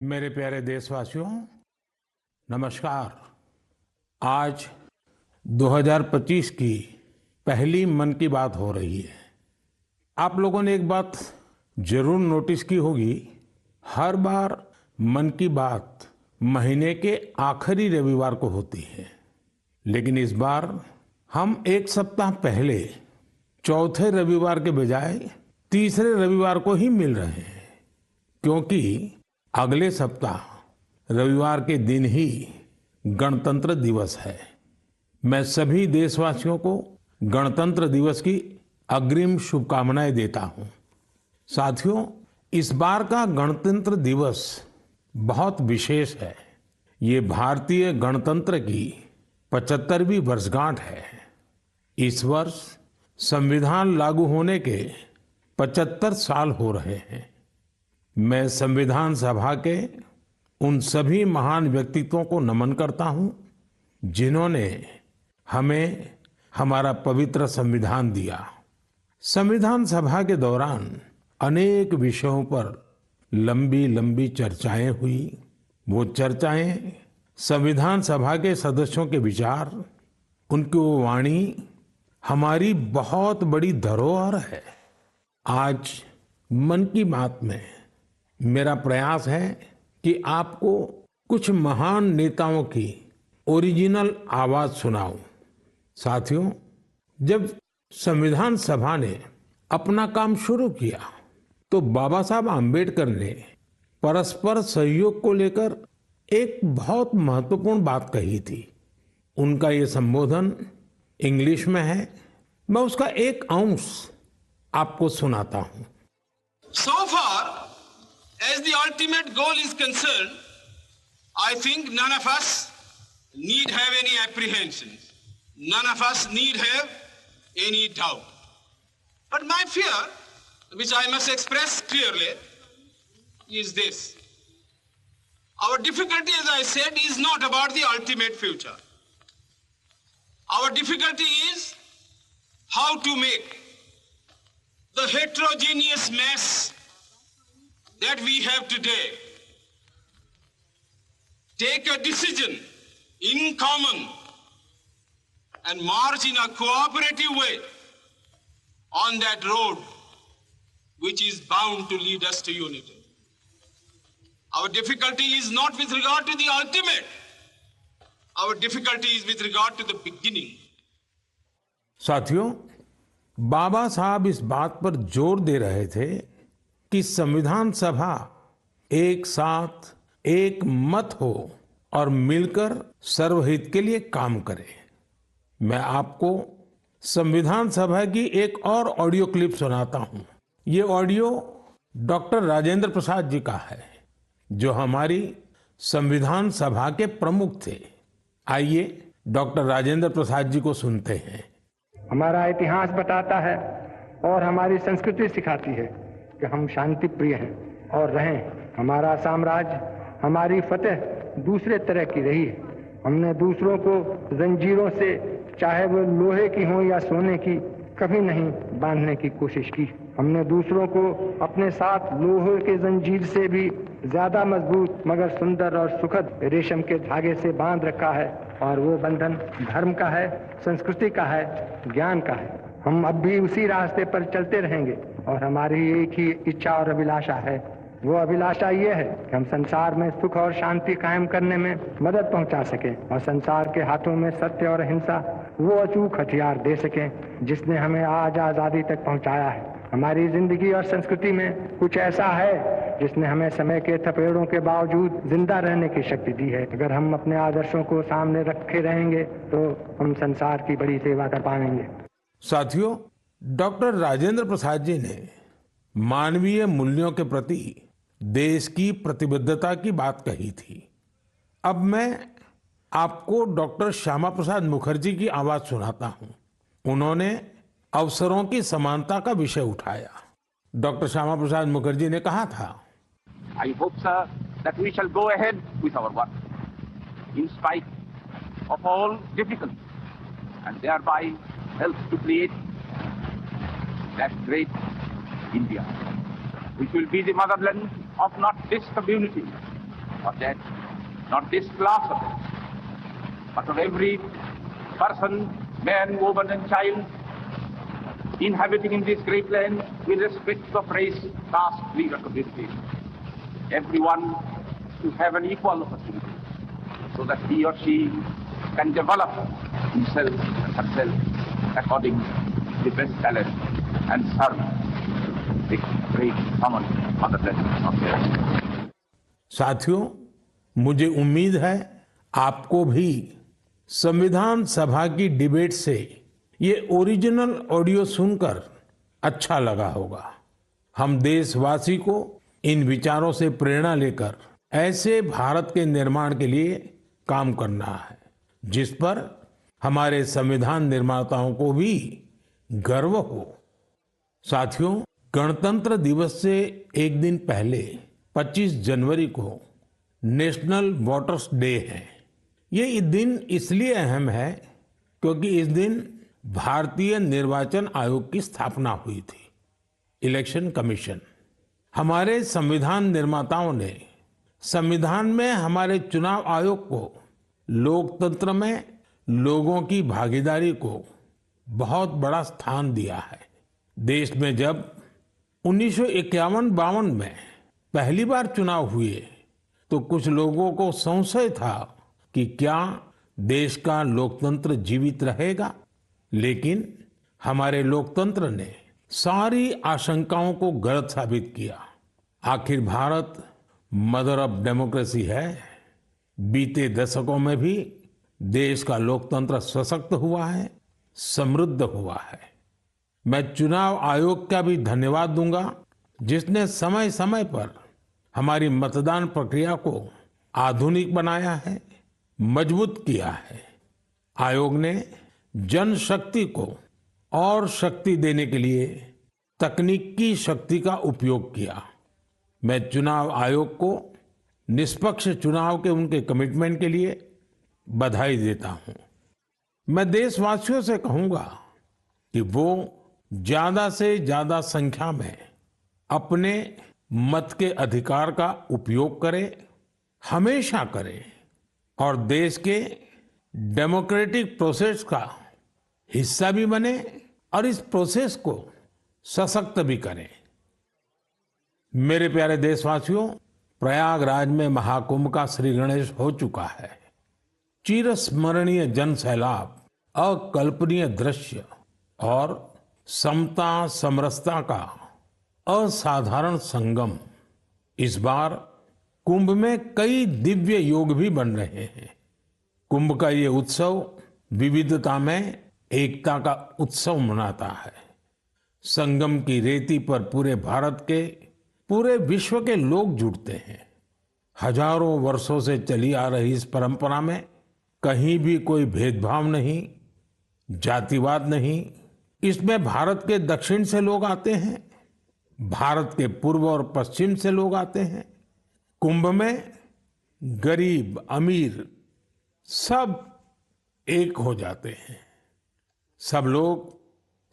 मेरे प्यारे देशवासियों, नमस्कार। आज 2025 की पहली मन की बात हो रही है। आप लोगों ने एक बात जरूर नोटिस की होगी, हर बार मन की बात महीने के आखिरी रविवार को होती है, लेकिन इस बार हम एक सप्ताह पहले चौथे रविवार के बजाय तीसरे रविवार को ही मिल रहे हैं, क्योंकि अगले सप्ताह रविवार के दिन ही गणतंत्र दिवस है। मैं सभी देशवासियों को गणतंत्र दिवस की अग्रिम शुभकामनाएं देता हूं। साथियों, इस बार का गणतंत्र दिवस बहुत विशेष है। ये भारतीय गणतंत्र की 75वीं वर्षगांठ है। इस वर्ष संविधान लागू होने के 75 साल हो रहे हैं। मैं संविधान सभा के उन सभी महान व्यक्तित्वों को नमन करता हूं, जिन्होंने हमें हमारा पवित्र संविधान दिया। संविधान सभा के दौरान अनेक विषयों पर लंबी लंबी चर्चाएं हुई। वो चर्चाएं संविधान सभा के सदस्यों के विचार, उनकी वो वाणी हमारी बहुत बड़ी धरोहर है। आज मन की बात में मेरा प्रयास है कि आपको कुछ महान नेताओं की ओरिजिनल आवाज सुनाऊं। साथियों, जब संविधान सभा ने अपना काम शुरू किया तो बाबा साहब आम्बेडकर ने परस्पर सहयोग को लेकर एक बहुत महत्वपूर्ण बात कही थी। उनका ये संबोधन इंग्लिश में है। मैं उसका एक अंश आपको सुनाता हूं। So far as the ultimate goal is concerned, I think none of us need have any apprehensions. None of us need have any doubt. But my fear, which I must express clearly, is this. Our difficulty, as I said, is not about the ultimate future. Our difficulty is how to make the heterogeneous mess that we have today take a decision in common and march in a cooperative way on that road which is bound to lead us to unity. Our difficulty is not with regard to the ultimate. Our difficulty is with regard to the beginning. साथियों, बाबा साहब इस बात पर जोर दे रहे थे कि संविधान सभा एक साथ एक मत हो और मिलकर सर्वहित के लिए काम करे। मैं आपको संविधान सभा की एक और ऑडियो क्लिप सुनाता हूं। ये ऑडियो डॉक्टर राजेंद्र प्रसाद जी का है, जो हमारी संविधान सभा के प्रमुख थे। आइए डॉक्टर राजेंद्र प्रसाद जी को सुनते हैं। हमारा इतिहास बताता है और हमारी संस्कृति सिखाती है कि हम शांति प्रिय हैं और रहें। हमारा साम्राज्य, हमारी फतेह दूसरे तरह की रही है। हमने दूसरों को जंजीरों से, चाहे वो लोहे की हो या सोने की, कभी नहीं बांधने की कोशिश की। हमने दूसरों को अपने साथ लोहे के जंजीर से भी ज्यादा मजबूत मगर सुंदर और सुखद रेशम के धागे से बांध रखा है, और वो बंधन धर्म का है, संस्कृति का है, ज्ञान का है। हम अब भी उसी रास्ते पर चलते रहेंगे और हमारी एक ही इच्छा और अभिलाषा है। वो अभिलाषा ये है कि हम संसार में सुख और शांति कायम करने में मदद पहुंचा सकें और संसार के हाथों में सत्य और अहिंसा वो अचूक हथियार दे सकें जिसने हमें आज आजादी तक पहुंचाया है। हमारी जिंदगी और संस्कृति में कुछ ऐसा है जिसने हमें समय के थपेड़ों के बावजूद जिंदा रहने की शक्ति दी है। अगर हम अपने आदर्शों को सामने रखे रहेंगे तो हम संसार की बड़ी सेवा कर पाएंगे। साथियों, डॉक्टर राजेंद्र प्रसाद जी ने मानवीय मूल्यों के प्रति देश की प्रतिबद्धता की बात कही थी। अब मैं आपको डॉक्टर श्यामा प्रसाद मुखर्जी की आवाज सुनाता हूं। उन्होंने अवसरों की समानता का विषय उठाया। डॉक्टर श्यामा प्रसाद मुखर्जी ने कहा था, I hope, sir, that we shall go ahead with our work in spite of all difficulties and thereby help to create that great India, which will be the motherland of not this community, of that, not this class of it, but of every person, man, woman, and child inhabiting in this great land, irrespective of race, caste, creed, or community. Everyone to have an equal opportunity so that he or she can develop himself and herself according to the best talent and serve the great common motherland of the earth. साथियों, मुझे उम्मीद है आपको भी संविधान सभा की debate से ये ओरिजिनल ऑडियो सुनकर अच्छा लगा होगा। हम देशवासी को इन विचारों से प्रेरणा लेकर ऐसे भारत के निर्माण के लिए काम करना है जिस पर हमारे संविधान निर्माताओं को भी गर्व हो। साथियों, गणतंत्र दिवस से एक दिन पहले 25 जनवरी को नेशनल वोटर्स डे है। ये दिन इसलिए अहम है क्योंकि इस दिन भारतीय निर्वाचन आयोग की स्थापना हुई थी। इलेक्शन कमीशन, हमारे संविधान निर्माताओं ने संविधान में हमारे चुनाव आयोग को लोकतंत्र में लोगों की भागीदारी को बहुत बड़ा स्थान दिया है। देश में जब 1951-52 में पहली बार चुनाव हुए तो कुछ लोगों को संशय था कि क्या देश का लोकतंत्र जीवित रहेगा, लेकिन हमारे लोकतंत्र ने सारी आशंकाओं को गलत साबित किया। आखिर भारत मदर ऑफ डेमोक्रेसी है। बीते दशकों में भी देश का लोकतंत्र सशक्त हुआ है, समृद्ध हुआ है। मैं चुनाव आयोग का भी धन्यवाद दूंगा जिसने समय समय पर हमारी मतदान प्रक्रिया को आधुनिक बनाया है, मजबूत किया है। आयोग ने जनशक्ति को और शक्ति देने के लिए तकनीकी शक्ति का उपयोग किया। मैं चुनाव आयोग को निष्पक्ष चुनाव के उनके कमिटमेंट के लिए बधाई देता हूं। मैं देशवासियों से कहूंगा कि वो ज्यादा से ज्यादा संख्या में अपने मत के अधिकार का उपयोग करें, हमेशा करें और देश के डेमोक्रेटिक प्रोसेस का हिस्सा भी बने और इस प्रोसेस को सशक्त भी करें। मेरे प्यारे देशवासियों, प्रयागराज में महाकुंभ का श्री गणेश हो चुका है। चिरस्मरणीय जन सैलाब, अकल्पनीय दृश्य और समता समरसता का असाधारण संगम। इस बार कुंभ में कई दिव्य योग भी बन रहे हैं। कुंभ का ये उत्सव विविधता में एकता का उत्सव मनाता है। संगम की रेती पर पूरे भारत के, पूरे विश्व के लोग जुड़ते हैं। हजारों वर्षों से चली आ रही इस परंपरा में कहीं भी कोई भेदभाव नहीं, जातिवाद नहीं। इसमें भारत के दक्षिण से लोग आते हैं, भारत के पूर्व और पश्चिम से लोग आते हैं। कुंभ में गरीब अमीर सब एक हो जाते हैं। सब लोग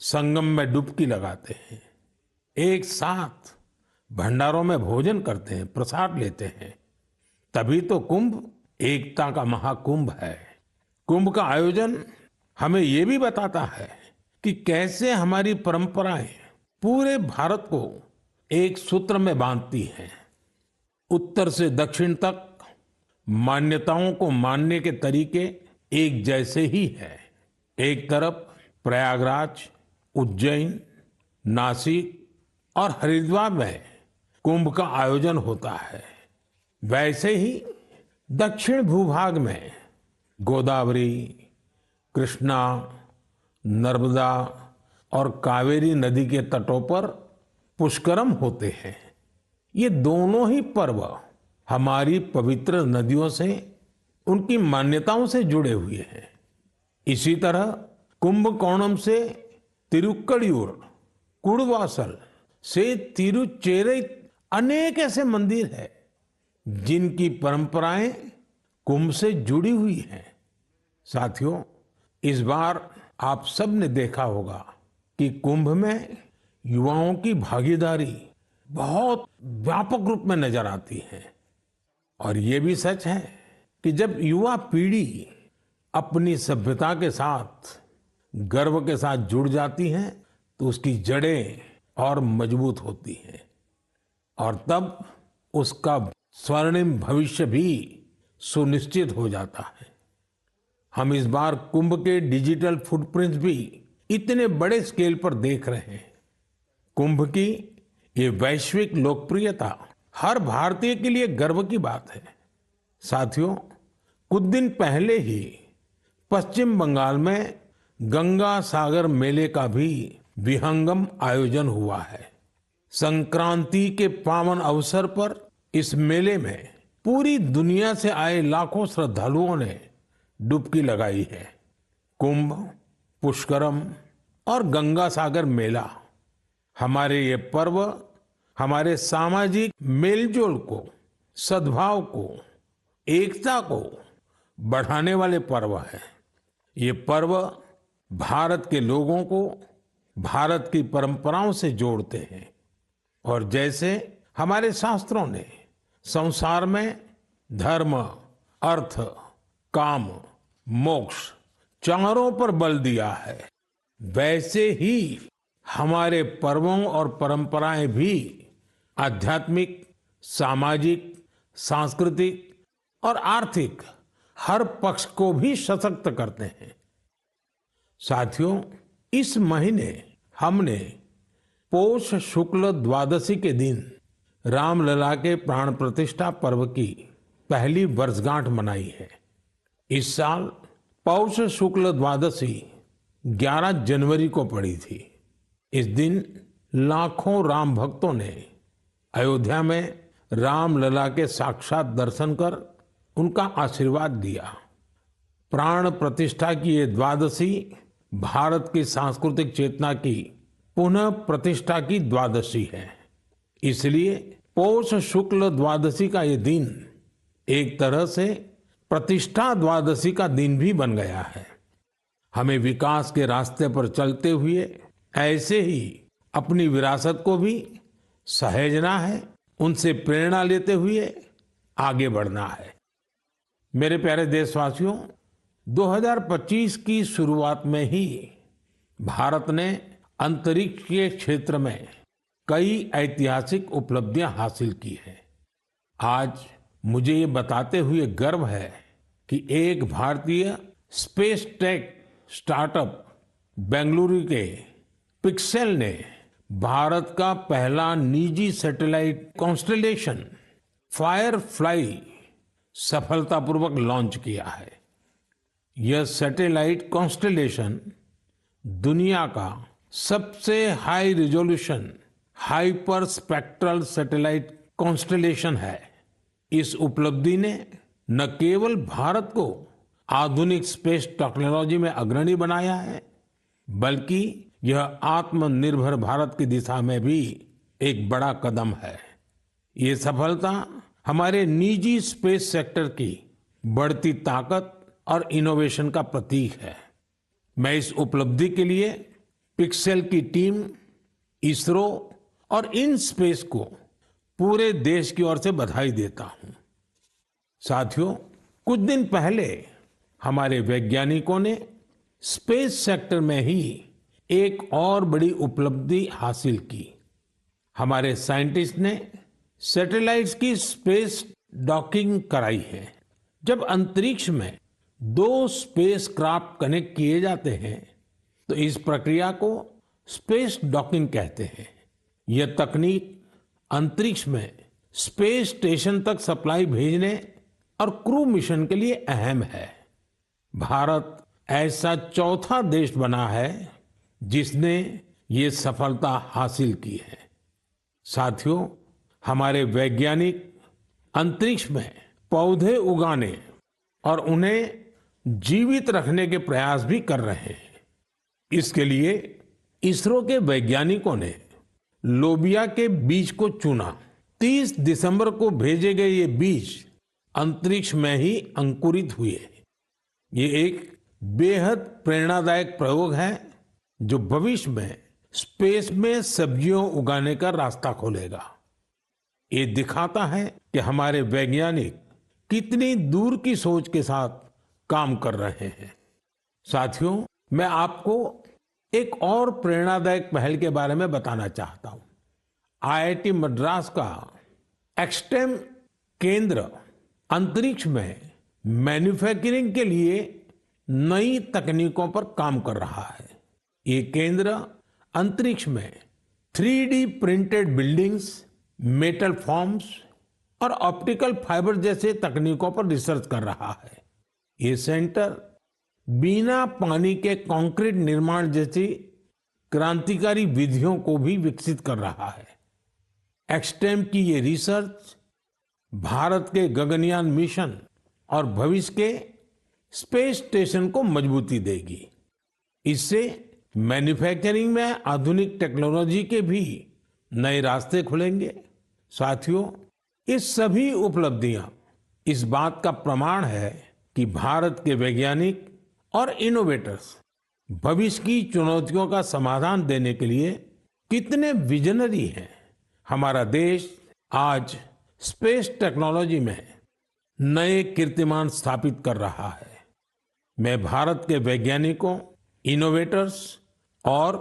संगम में डुबकी लगाते हैं, एक साथ भंडारों में भोजन करते हैं, प्रसाद लेते हैं। तभी तो कुंभ एकता का महाकुंभ है। कुंभ का आयोजन हमें ये भी बताता है कि कैसे हमारी परंपराएं पूरे भारत को एक सूत्र में बांधती हैं। उत्तर से दक्षिण तक मान्यताओं को मानने के तरीके एक जैसे ही हैं। एक तरफ प्रयागराज, उज्जैन, नासिक और हरिद्वार में कुंभ का आयोजन होता है, वैसे ही दक्षिण भूभाग में गोदावरी, कृष्णा, नर्मदा और कावेरी नदी के तटों पर पुष्करम होते हैं। ये दोनों ही पर्व हमारी पवित्र नदियों से, उनकी मान्यताओं से जुड़े हुए हैं। इसी तरह कुंभकोणम से तिरुक्कड़ियूर, कुड़वासल से तिरुचेरै अनेक ऐसे मंदिर हैं जिनकी परंपराएं कुंभ से जुड़ी हुई हैं। साथियों, इस बार आप सब ने देखा होगा कि कुंभ में युवाओं की भागीदारी बहुत व्यापक रूप में नजर आती है। और ये भी सच है कि जब युवा पीढ़ी अपनी सभ्यता के साथ गर्व के साथ जुड़ जाती है तो उसकी जड़ें और मजबूत होती हैं और तब उसका स्वर्णिम भविष्य भी सुनिश्चित हो जाता है। हम इस बार कुंभ के डिजिटल फुटप्रिंट्स भी इतने बड़े स्केल पर देख रहे हैं। कुंभ की ये वैश्विक लोकप्रियता हर भारतीय के लिए गर्व की बात है। साथियों, कुछ दिन पहले ही पश्चिम बंगाल में गंगा सागर मेले का भी विहंगम आयोजन हुआ है। संक्रांति के पावन अवसर पर इस मेले में पूरी दुनिया से आए लाखों श्रद्धालुओं ने डुबकी लगाई है। कुंभ, पुष्करम और गंगा सागर मेला हमारे ये पर्व हमारे सामाजिक मेलजोल को, सद्भाव को, एकता को बढ़ाने वाले पर्व है। ये पर्व भारत के लोगों को भारत की परंपराओं से जोड़ते हैं और जैसे हमारे शास्त्रों ने संसार में धर्म, अर्थ, काम, मोक्ष चारों पर बल दिया है, वैसे ही हमारे पर्वों और परंपराएं भी आध्यात्मिक, सामाजिक, सांस्कृतिक और आर्थिक हर पक्ष को भी सशक्त करते हैं। साथियों, इस महीने हमने पौष शुक्ल द्वादशी के दिन रामलला के प्राण प्रतिष्ठा पर्व की पहली वर्षगांठ मनाई है। इस साल पौष शुक्ल द्वादशी 11 जनवरी को पड़ी थी। इस दिन लाखों राम भक्तों ने अयोध्या में रामलला के साक्षात दर्शन कर उनका आशीर्वाद लिया। प्राण प्रतिष्ठा की ये द्वादशी भारत की सांस्कृतिक चेतना की पुनः प्रतिष्ठा की द्वादशी है। इसलिए पौष शुक्ल द्वादशी का ये दिन एक तरह से प्रतिष्ठा द्वादशी का दिन भी बन गया है। हमें विकास के रास्ते पर चलते हुए ऐसे ही अपनी विरासत को भी सहेजना है, उनसे प्रेरणा लेते हुए आगे बढ़ना है। मेरे प्यारे देशवासियों, 2025 की शुरुआत में ही भारत ने अंतरिक्ष के क्षेत्र में कई ऐतिहासिक उपलब्धियां हासिल की हैं। आज मुझे ये बताते हुए गर्व है कि एक भारतीय स्पेस टेक स्टार्टअप बेंगलुरु के पिक्सेल ने भारत का पहला निजी सैटेलाइट कॉन्स्टेलेशन फायरफ्लाई सफलतापूर्वक लॉन्च किया है। यह सैटेलाइट कॉन्स्टेलेशन दुनिया का सबसे high resolution hyper spectral satellite constellation है। इस उपलब्धि ने न केवल भारत को आधुनिक स्पेस टेक्नोलॉजी में अग्रणी बनाया है, बल्कि यह आत्मनिर्भर भारत की दिशा में भी एक बड़ा कदम है। ये सफलता हमारे निजी स्पेस सेक्टर की बढ़ती ताकत और इनोवेशन का प्रतीक है। मैं इस उपलब्धि के लिए पिक्सेल की टीम, इसरो और इन स्पेस को पूरे देश की ओर से बधाई देता हूं। साथियों, कुछ दिन पहले हमारे वैज्ञानिकों ने स्पेस सेक्टर में ही एक और बड़ी उपलब्धि हासिल की। हमारे साइंटिस्ट ने सैटेलाइट्स की स्पेस डॉकिंग कराई है। जब अंतरिक्ष में 2 स्पेस क्राफ्ट कनेक्ट किए जाते हैं तो इस प्रक्रिया को स्पेस डॉकिंग कहते हैं। यह तकनीक अंतरिक्ष में स्पेस स्टेशन तक सप्लाई भेजने और क्रू मिशन के लिए अहम है। भारत ऐसा चौथा देश बना है जिसने ये सफलता हासिल की है। साथियों, हमारे वैज्ञानिक अंतरिक्ष में पौधे उगाने और उन्हें जीवित रखने के प्रयास भी कर रहे हैं। इसके लिए इसरो के वैज्ञानिकों ने लोबिया के बीज को चुना। 30 दिसंबर को भेजे गए ये बीज अंतरिक्ष में ही अंकुरित हुए। ये एक बेहद प्रेरणादायक प्रयोग है जो भविष्य में स्पेस में सब्जियों उगाने का रास्ता खोलेगा। ये दिखाता है कि हमारे वैज्ञानिक कितनी दूर की सोच के साथ काम कर रहे हैं। साथियों, मैं आपको एक और प्रेरणादायक पहल के बारे में बताना चाहता हूं। आईआईटी मद्रास का एक्सटेम केंद्र अंतरिक्ष में मैन्युफैक्चरिंग के लिए नई तकनीकों पर काम कर रहा है। ये केंद्र अंतरिक्ष में 3D printed buildings, metal forms और ऑप्टिकल फाइबर जैसे तकनीकों पर रिसर्च कर रहा है। ये सेंटर बिना पानी के कंक्रीट निर्माण जैसी क्रांतिकारी विधियों को भी विकसित कर रहा है। एक्सटेम की ये रिसर्च भारत के गगनयान मिशन और भविष्य के स्पेस स्टेशन को मजबूती देगी। इससे मैन्युफैक्चरिंग में आधुनिक टेक्नोलॉजी के भी नए रास्ते खुलेंगे। साथियों, ये सभी उपलब्धियां इस बात का प्रमाण है कि भारत के वैज्ञानिक और इनोवेटर्स भविष्य की चुनौतियों का समाधान देने के लिए कितने विजनरी हैं। हमारा देश आज स्पेस टेक्नोलॉजी में नए कीर्तिमान स्थापित कर रहा है। मैं भारत के वैज्ञानिकों, इनोवेटर्स और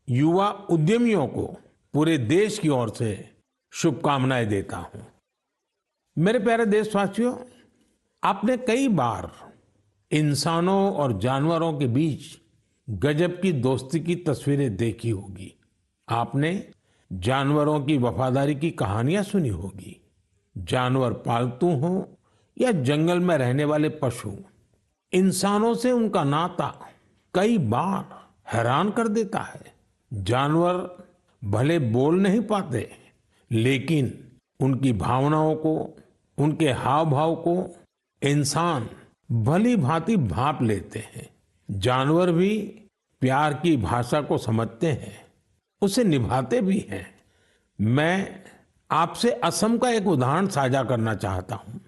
युवा उद्यमियों को पूरे देश की ओर से शुभकामनाएं देता हूं। मेरे प्यारे देशवासियों, आपने कई बार इंसानों और जानवरों के बीच गजब की दोस्ती की तस्वीरें देखी होगी। आपने जानवरों की वफादारी की कहानियां सुनी होगी। जानवर पालतू हो या जंगल में रहने वाले पशु, इंसानों से उनका नाता कई बार हैरान कर देता है। जानवर भले बोल नहीं पाते, लेकिन उनकी भावनाओं को, उनके हाव भाव को इंसान भली भांति भांप लेते हैं। जानवर भी प्यार की भाषा को समझते हैं, उसे निभाते भी हैं। मैं आपसे असम का एक उदाहरण साझा करना चाहता हूं।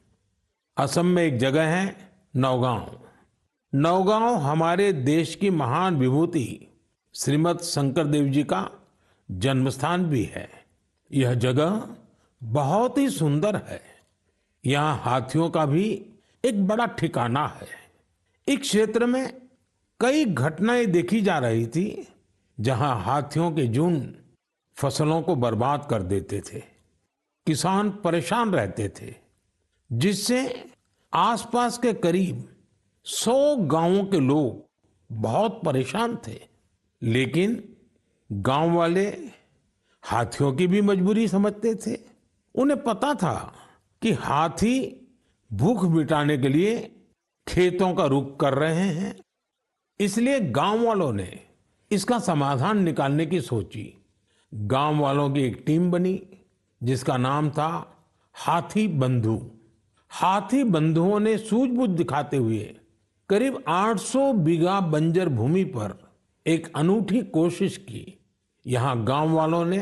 असम में एक जगह है नौगांव। नौगांव हमारे देश की महान विभूति श्रीमद शंकर देव जी का जन्मस्थान भी है। यह जगह बहुत ही सुंदर है। यहाँ हाथियों का भी एक बड़ा ठिकाना है। इस क्षेत्र में कई घटनाएं देखी जा रही थी जहां हाथियों के झुंड फसलों को बर्बाद कर देते थे। किसान परेशान रहते थे, जिससे आसपास के करीब 100 गांवों के लोग बहुत परेशान थे। लेकिन गांव वाले हाथियों की भी मजबूरी समझते थे। उन्हें पता था कि हाथी भूख मिटाने के लिए खेतों का रुख कर रहे हैं, इसलिए गांव वालों ने इसका समाधान निकालने की सोची। गांव वालों की एक टीम बनी जिसका नाम था हाथी बंधु। हाथी बंधुओं ने सूझबूझ दिखाते हुए करीब 800 बीघा बंजर भूमि पर एक अनूठी कोशिश की। यहाँ गांव वालों ने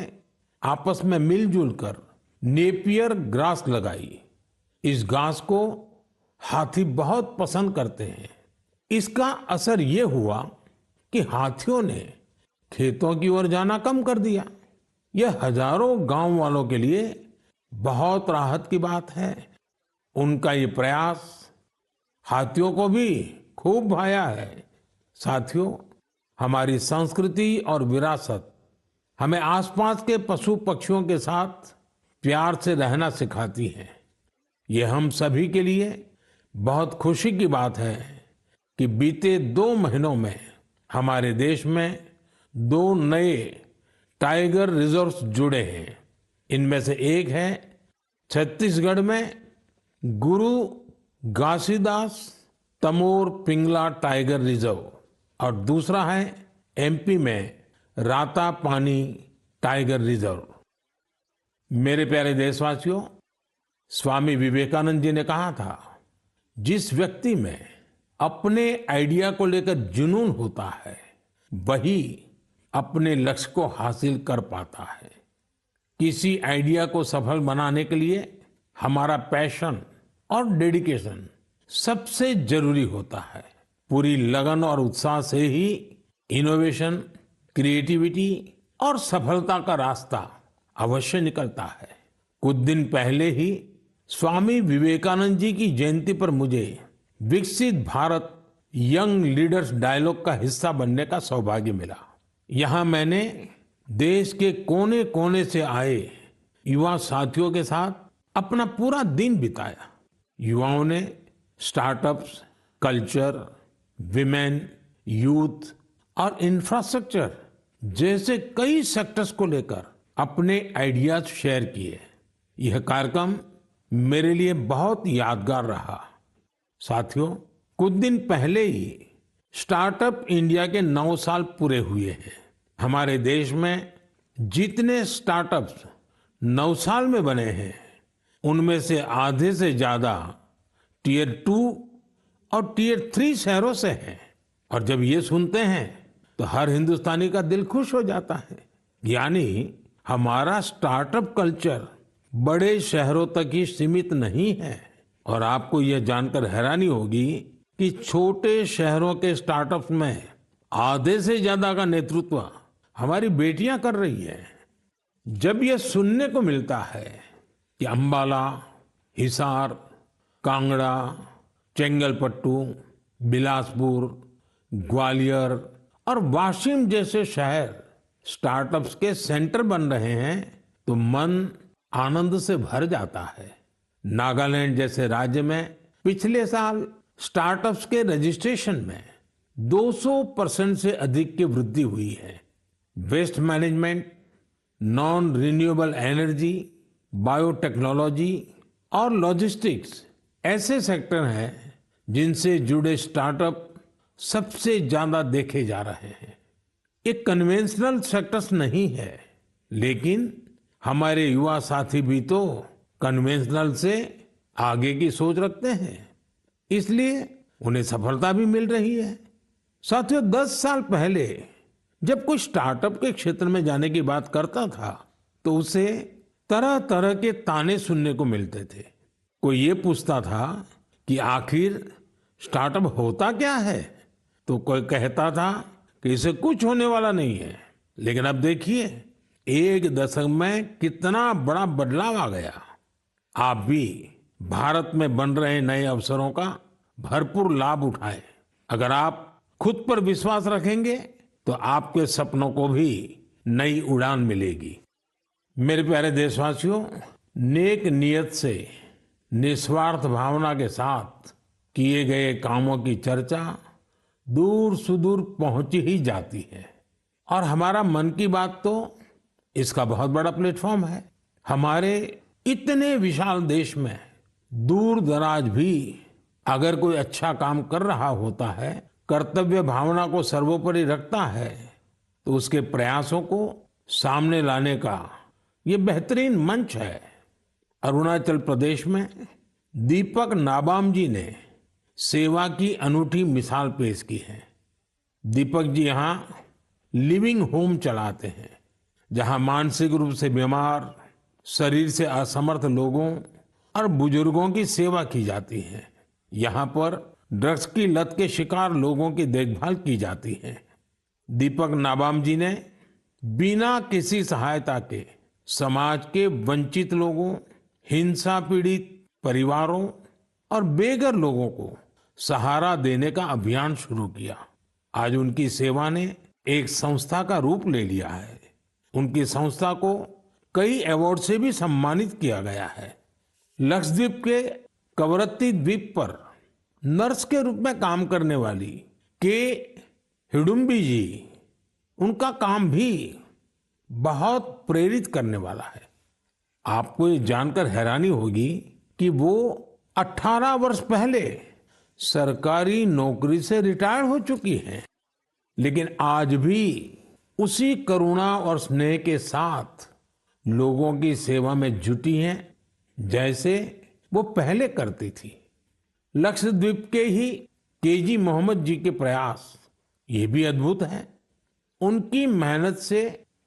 आपस में मिलजुल कर नेपियर ग्रास लगाई। इस घास को हाथी बहुत पसंद करते हैं। इसका असर ये हुआ कि हाथियों ने खेतों की ओर जाना कम कर दिया। यह हजारों गांव वालों के लिए बहुत राहत की बात है। उनका ये प्रयास हाथियों को भी खूब भाया है। साथियों, हमारी संस्कृति और विरासत हमें आसपास के पशु पक्षियों के साथ प्यार से रहना सिखाती है। ये हम सभी के लिए बहुत खुशी की बात है कि बीते 2 महीनों में हमारे देश में 2 नए टाइगर रिजर्व्स जुड़े हैं। इनमें से एक है छत्तीसगढ़ में गुरु घासीदास तमोर पिंगला टाइगर रिजर्व और दूसरा है एमपी में राता पानी टाइगर रिजर्व। मेरे प्यारे देशवासियों, स्वामी विवेकानंद जी ने कहा था, जिस व्यक्ति में अपने आइडिया को लेकर जुनून होता है वही अपने लक्ष्य को हासिल कर पाता है। किसी आइडिया को सफल बनाने के लिए हमारा पैशन और डेडिकेशन सबसे जरूरी होता है। पूरी लगन और उत्साह से ही इनोवेशन, क्रिएटिविटी और सफलता का रास्ता अवश्य निकलता है। कुछ दिन पहले ही स्वामी विवेकानंद जी की जयंती पर मुझे विकसित भारत यंग लीडर्स डायलॉग का हिस्सा बनने का सौभाग्य मिला। यहाँ मैंने देश के कोने कोने से आए युवा साथियों के साथ अपना पूरा दिन बिताया। युवाओं ने स्टार्टअप्स, कल्चर, विमेन, यूथ और इंफ्रास्ट्रक्चर जैसे कई सेक्टर्स को लेकर अपने आइडियाज शेयर किए। यह कार्यक्रम मेरे लिए बहुत यादगार रहा। साथियों, कुछ दिन पहले ही स्टार्टअप इंडिया के 9 साल पूरे हुए हैं। हमारे देश में जितने स्टार्टअप्स 9 साल में बने हैं, उनमें से आधे से ज्यादा टियर 2 और टियर 3 शहरों से हैं। और जब ये सुनते हैं तो हर हिंदुस्तानी का दिल खुश हो जाता है। यानी हमारा स्टार्टअप कल्चर बड़े शहरों तक ही सीमित नहीं है। और आपको यह जानकर हैरानी होगी कि छोटे शहरों के स्टार्टअप्स में आधे से ज्यादा का नेतृत्व हमारी बेटियां कर रही हैं। जब यह सुनने को मिलता है कि अंबाला, हिसार, कांगड़ा, चेंगलपट्टू, बिलासपुर, ग्वालियर और वाशिम जैसे शहर स्टार्टअप्स के सेंटर बन रहे हैं तो मन आनंद से भर जाता है। नागालैंड जैसे राज्य में पिछले साल स्टार्टअप्स के रजिस्ट्रेशन में 200% से अधिक की वृद्धि हुई है। Waste management, non renewable energy, biotechnology और लॉजिस्टिक्स ऐसे सेक्टर हैं जिनसे जुड़े स्टार्टअप सबसे ज्यादा देखे जा रहे हैं। ये कन्वेंशनल सेक्टर्स नहीं है, लेकिन हमारे युवा साथी भी तो कन्वेंशनल से आगे की सोच रखते हैं, इसलिए उन्हें सफलता भी मिल रही है। साथियों, 10 साल पहले जब कोई स्टार्टअप के क्षेत्र में जाने की बात करता था तो उसे तरह तरह के ताने सुनने को मिलते थे। कोई ये पूछता था कि आखिर स्टार्टअप होता क्या है, तो कोई कहता था कि इसे कुछ होने वाला नहीं है। लेकिन अब देखिए, 1 दशक में कितना बड़ा बदलाव आ गया। आप भी भारत में बन रहे नए अवसरों का भरपूर लाभ उठाएं। अगर आप खुद पर विश्वास रखेंगे तो आपके सपनों को भी नई उड़ान मिलेगी। मेरे प्यारे देशवासियों, नेक नियत से निस्वार्थ भावना के साथ किए गए कामों की चर्चा दूर सुदूर पहुंच ही जाती है। और हमारा मन की बात तो इसका बहुत बड़ा प्लेटफॉर्म है। हमारे इतने विशाल देश में दूर दराज भी अगर कोई अच्छा काम कर रहा होता है, कर्तव्य भावना को सर्वोपरि रखता है, तो उसके प्रयासों को सामने लाने का ये बेहतरीन मंच है। अरुणाचल प्रदेश में दीपक नाबाम जी ने सेवा की अनूठी मिसाल पेश की है। दीपक जी यहाँ लिविंग होम चलाते हैं, जहाँ मानसिक रूप से बीमार, शरीर से असमर्थ लोगों और बुजुर्गों की सेवा की जाती है। यहाँ पर ड्रग्स की लत के शिकार लोगों की देखभाल की जाती है। दीपक नाबाम जी ने बिना किसी सहायता के समाज के वंचित लोगों, हिंसा पीड़ित परिवारों और बेघर लोगों को सहारा देने का अभियान शुरू किया। आज उनकी सेवा ने एक संस्था का रूप ले लिया है। उनकी संस्था को कई अवार्ड से भी सम्मानित किया गया है। लक्षद्वीप के कवरत्ती द्वीप पर नर्स के रूप में काम करने वाली के हिडुम्बी जी, उनका काम भी बहुत प्रेरित करने वाला है। आपको ये जानकर हैरानी होगी कि वो 18 वर्ष पहले सरकारी नौकरी से रिटायर हो चुकी हैं, लेकिन आज भी उसी करुणा और स्नेह के साथ लोगों की सेवा में जुटी हैं जैसे वो पहले करती थी। लक्षद्वीप के ही केजी मोहम्मद जी के प्रयास ये भी अद्भुत है। उनकी मेहनत से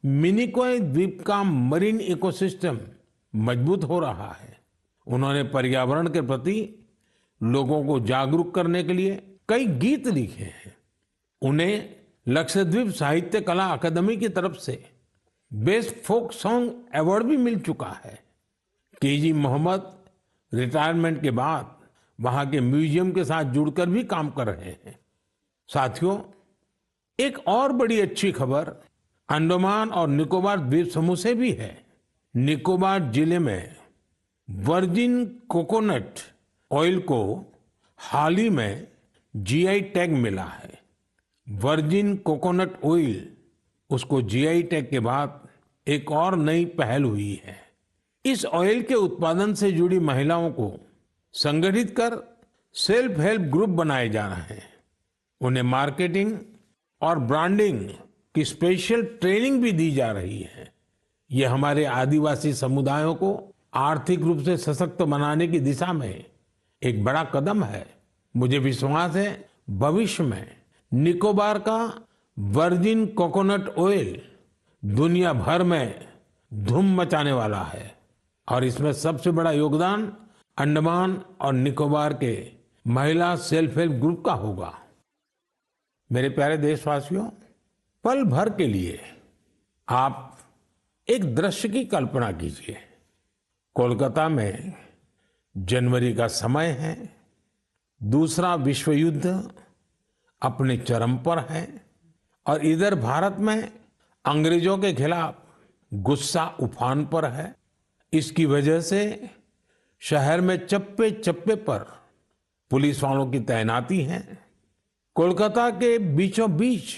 मिनिकॉय द्वीप का मरीन इकोसिस्टम मजबूत हो रहा है। उन्होंने पर्यावरण के प्रति लोगों को जागरूक करने के लिए कई गीत लिखे हैं। उन्हें लक्षद्वीप साहित्य कला अकादमी की तरफ से बेस्ट फोक सॉन्ग अवार्ड भी मिल चुका है। केजी मोहम्मद रिटायरमेंट के बाद वहां के म्यूजियम के साथ जुड़कर भी काम कर रहे हैं। साथियों, एक और बड़ी अच्छी खबर अंडमान और निकोबार द्वीप समूह से भी है। निकोबार जिले में वर्जिन कोकोनट ऑयल को हाल ही में जीआई टैग मिला है। वर्जिन कोकोनट ऑयल, उसको जीआई टैग के बाद एक और नई पहल हुई है। इस ऑयल के उत्पादन से जुड़ी महिलाओं को संगठित कर सेल्फ हेल्प ग्रुप बनाए जा रहे हैं। उन्हें मार्केटिंग और ब्रांडिंग की स्पेशल ट्रेनिंग भी दी जा रही है। ये हमारे आदिवासी समुदायों को आर्थिक रूप से सशक्त बनाने की दिशा में एक बड़ा कदम है। मुझे विश्वास है भविष्य में निकोबार का वर्जिन कोकोनट ऑयल दुनिया भर में धूम मचाने वाला है और इसमें सबसे बड़ा योगदान अंडमान और निकोबार के महिला सेल्फ हेल्प ग्रुप का होगा। मेरे प्यारे देशवासियों, पल भर के लिए आप एक दृश्य की कल्पना कीजिए। कोलकाता में जनवरी का समय है, दूसरा विश्व युद्ध अपने चरम पर है और इधर भारत में अंग्रेजों के खिलाफ गुस्सा उफान पर है। इसकी वजह से शहर में चप्पे चप्पे पर पुलिस वालों की तैनाती है। कोलकाता के बीचों बीच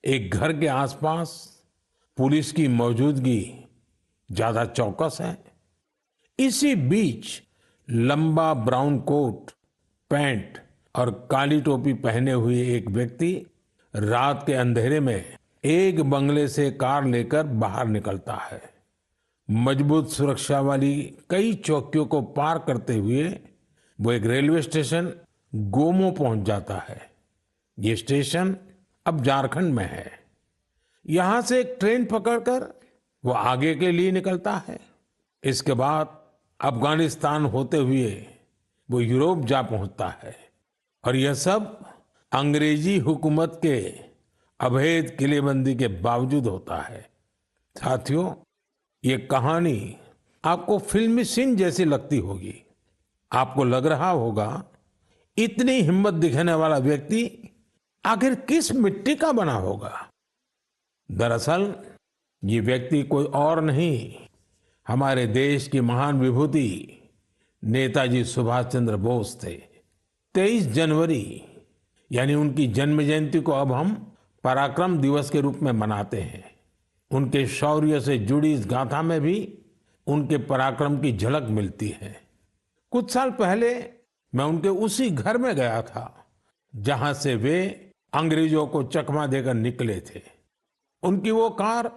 एक घर के आसपास पुलिस की मौजूदगी ज्यादा चौकस है। इसी बीच लंबा ब्राउन कोट, पैंट और काली टोपी पहने हुए एक व्यक्ति रात के अंधेरे में एक बंगले से कार लेकर बाहर निकलता है। मजबूत सुरक्षा वाली कई चौकियों को पार करते हुए वो एक रेलवे स्टेशन गोमो पहुंच जाता है। ये स्टेशन अब झारखंड में है। यहां से एक ट्रेन पकड़कर वो आगे के लिए निकलता है। इसके बाद अफगानिस्तान होते हुए वो यूरोप जा पहुंचता है और यह सब अंग्रेजी हुकूमत के अवैध किलेबंदी के बावजूद होता है। साथियों, ये कहानी आपको फिल्मी सीन जैसी लगती होगी। आपको लग रहा होगा इतनी हिम्मत दिखाने वाला व्यक्ति आखिर किस मिट्टी का बना होगा। दरअसल ये व्यक्ति कोई और नहीं, हमारे देश की महान विभूति नेताजी सुभाष चंद्र बोस थे। 23 जनवरी यानी उनकी जन्म जयंती को अब हम पराक्रम दिवस के रूप में मनाते हैं। उनके शौर्य से जुड़ी इस गाथा में भी उनके पराक्रम की झलक मिलती है। कुछ साल पहले मैं उनके उसी घर में गया था जहां से वे अंग्रेजों को चकमा देकर निकले थे। उनकी वो कार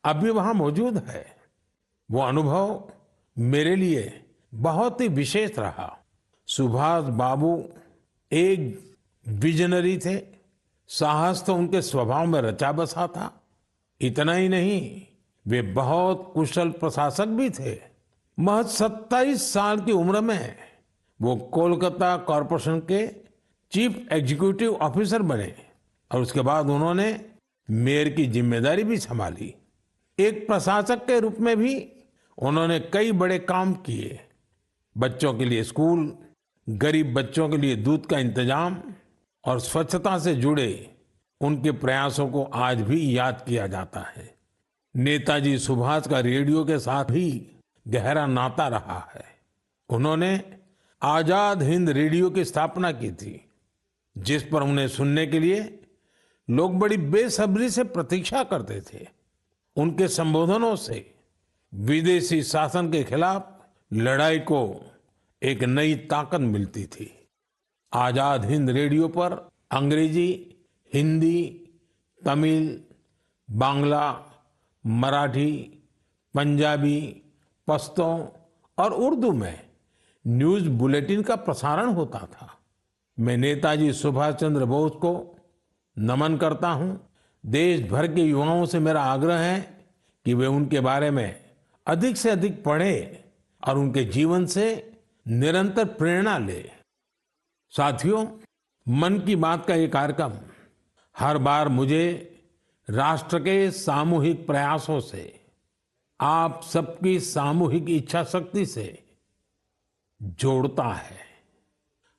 अभी वहां मौजूद है। वो अनुभव मेरे लिए बहुत ही विशेष रहा। सुभाष बाबू एक विजनरी थे। साहस तो उनके स्वभाव में रचा बसा था। इतना ही नहीं, वे बहुत कुशल प्रशासक भी थे। महज 27 साल की उम्र में वो कोलकाता कॉरपोरेशन के चीफ एग्जीक्यूटिव ऑफिसर बने और उसके बाद उन्होंने मेयर की जिम्मेदारी भी संभाली। एक प्रशासक के रूप में भी उन्होंने कई बड़े काम किए। बच्चों के लिए स्कूल, गरीब बच्चों के लिए दूध का इंतजाम और स्वच्छता से जुड़े उनके प्रयासों को आज भी याद किया जाता है। नेताजी सुभाष का रेडियो के साथ भी गहरा नाता रहा है। उन्होंने आजाद हिंद रेडियो की स्थापना की थी, जिस पर उन्हें सुनने के लिए लोग बड़ी बेसब्री से प्रतीक्षा करते थे। उनके संबोधनों से विदेशी शासन के खिलाफ लड़ाई को एक नई ताकत मिलती थी। आजाद हिंद रेडियो पर अंग्रेजी, हिंदी, तमिल, बांग्ला, मराठी, पंजाबी, पश्तो और उर्दू में न्यूज बुलेटिन का प्रसारण होता था। मैं नेताजी सुभाष चंद्र बोस को नमन करता हूं। देश भर के युवाओं से मेरा आग्रह है कि वे उनके बारे में अधिक से अधिक पढ़ें और उनके जीवन से निरंतर प्रेरणा लें। साथियों, मन की बात का ये कार्यक्रम हर बार मुझे राष्ट्र के सामूहिक प्रयासों से, आप सबकी सामूहिक इच्छा शक्ति से जोड़ता है।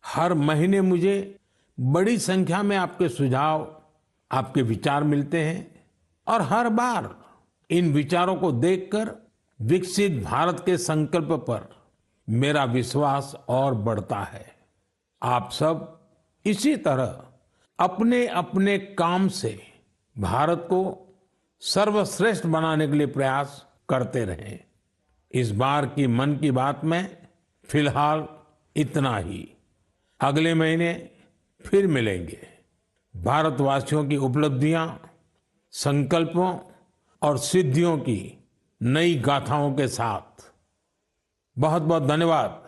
हर महीने मुझे बड़ी संख्या में आपके सुझाव, आपके विचार मिलते हैं और हर बार इन विचारों को देखकर विकसित भारत के संकल्प पर मेरा विश्वास और बढ़ता है। आप सब इसी तरह अपने अपने काम से भारत को सर्वश्रेष्ठ बनाने के लिए प्रयास करते रहें। इस बार की मन की बात में फिलहाल इतना ही। अगले महीने फिर मिलेंगे। भारतवासियों की उपलब्धियां, संकल्पों और सिद्धियों की नई गाथाओं के साथ। बहुत बहुत धन्यवाद।